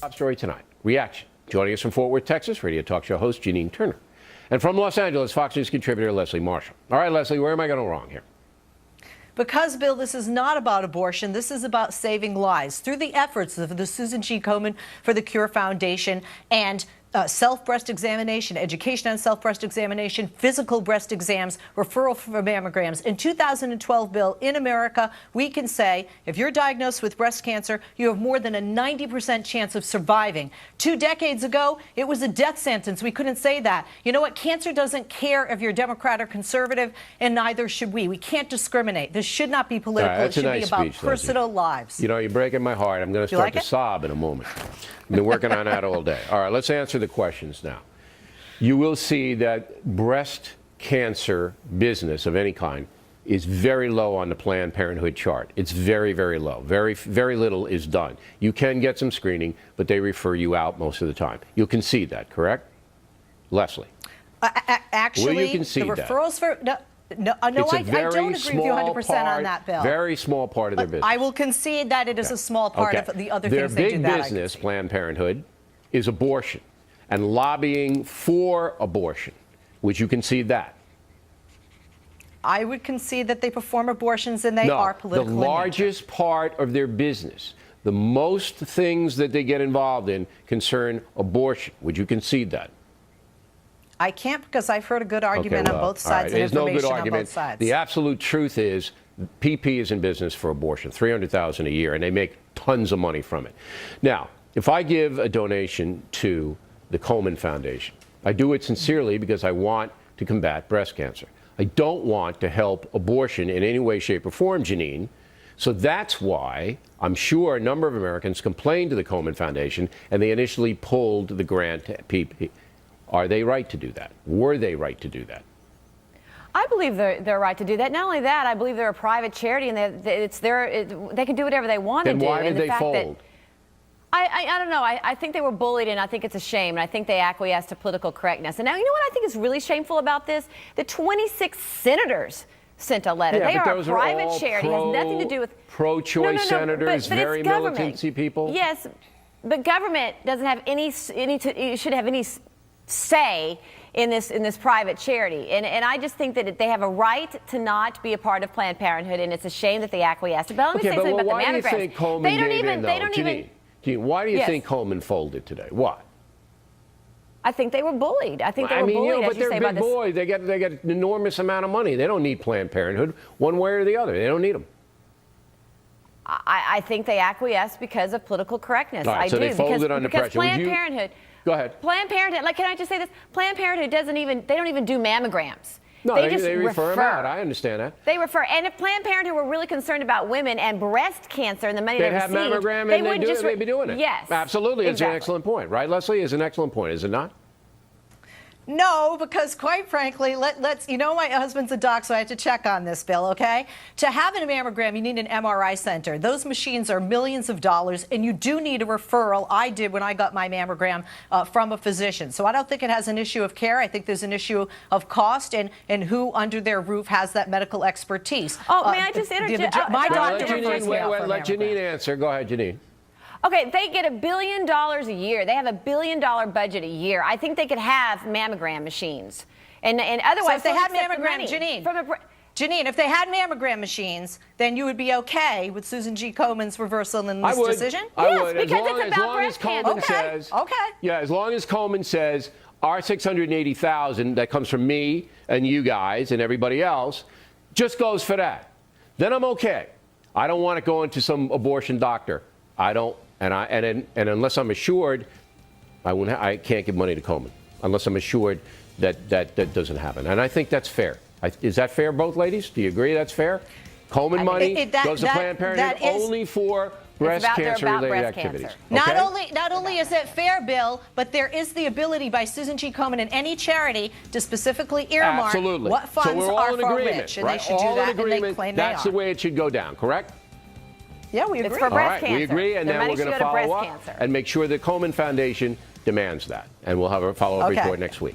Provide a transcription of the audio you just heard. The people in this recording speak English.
Top story tonight, reaction. Joining us from Fort Worth, Texas, radio talk show host Janine Turner. And from Los Angeles, Fox News contributor Leslie Marshall. All right, Leslie, where am I going wrong here? Because, Bill, this is not about abortion. This is about saving lives through the efforts of the Susan G. Komen for the Cure Foundation and self-breast examination, education on self-breast examination, physical breast exams, referral for mammograms. In 2012, Bill, in America, we can say if you're diagnosed with breast cancer, you have more than a 90% chance of surviving. 2 decades ago, it was a death sentence. We couldn't say that. You know what? Cancer doesn't care if you're Democrat or conservative, and neither should we. We can't discriminate. This should not be political. Right, it should be about personal lives. You know, you're breaking my heart. I'm going to start to sob in a moment. I've been working on that all day. All right, let's answer the questions now. You will see that breast cancer business of any kind is very low on the Planned Parenthood chart. It's very, very low. Very little is done. You can get some screening, but they refer you out most of the time. You'll concede that, correct? Leslie. Actually, will you concede the referrals for... No, I don't agree with you 100% on that, Bill. Very small part of their business. I will concede that it is a small part of the other things they do. Their big business, Planned Parenthood, is abortion and lobbying for abortion. Would you concede that? I would concede that they perform abortions and they are political. The largest part of their business, the most things that they get involved in concern abortion. Would you concede that? I can't, because I've heard a good argument on both sides and information on both sides. The absolute truth is PP is in business for abortion, $300,000 a year, and they make tons of money from it. Now, if I give a donation to the Komen Foundation, I do it sincerely because I want to combat breast cancer. I don't want to help abortion in any way, shape, or form, Janine. So that's why I'm sure a number of Americans complained to the Komen Foundation, and they initially pulled the grant to PP. Are they right to do that? Were they right to do that? I believe they're right to do that. Not only that, I believe they're a private charity, and they can do whatever they want to do. Then why did they fold? I don't know. I think they were bullied, and I think it's a shame. And I think they acquiesced to political correctness. And now, you know what I think is really shameful about this? The 26 senators sent a letter. They are a private charity. It has nothing to do with pro-choice senators, but very militancy people. Yes, but government doesn't have any should have any say in this private charity, and I just think that they have a right to not be a part of Planned Parenthood, and it's a shame that they acquiesced. But let me say something about the mammograms. Why do you think Komen Janine, why do you think Komen folded today? Why? I think they were bullied. I think they were bullied. But they're big boys. They get an enormous amount of money. They don't need Planned Parenthood one way or the other. They don't need them. I think they acquiesced because of political correctness. Right, I so do. they folded under pressure. Planned Parenthood. Go ahead. Planned Parenthood, can I just say this? Planned Parenthood they don't even do mammograms. No, they just refer them out. I understand that. They refer. And if Planned Parenthood were really concerned about women and breast cancer and the money they received, they'd have mammogram and they'd be doing it. Yes. Absolutely. It's an excellent point. Right, Leslie? It's an excellent point, is it not? No, because quite frankly, you know, my husband's a doc, so I had to check on this, Bill, okay? To have a mammogram, you need an MRI center. Those machines are millions of dollars, and you do need a referral. I did when I got my mammogram from a physician. So I don't think it has an issue of care. I think there's an issue of cost and who under their roof has that medical expertise. Oh, may I just interject? My doctor refers me out for let Janine answer. Go ahead, Janine. Okay, they get $1 billion a year. They have $1 billion budget a year. I think they could have mammogram machines. And otherwise, so if they had mammogram, Janine, if they had mammogram machines, then you would be okay with Susan G. Komen's reversal in this decision? I would. Because it's about breast cancer. Yeah, as long as Komen says our $680,000 that comes from me and you guys and everybody else just goes for that, then I'm okay. I don't want to go into some abortion doctor. I don't. And unless I'm assured, I can't give money to Komen unless I'm assured that doesn't happen. And I think that's fair. Is that fair, both ladies? Do you agree that's fair? Komen money goes to Planned Parenthood only for breast cancer-related activities. Okay? Not only is it fair, Bill, but there is the ability by Susan G. Komen and any charity to specifically earmark what funds are for rich, and they should do that, and they claim they are. That's the way it should go down, correct? Yeah, we agree. It's for breast cancer. We agree, and now we're going to follow up and make sure the Komen Foundation demands that. And we'll have a follow-up report next week.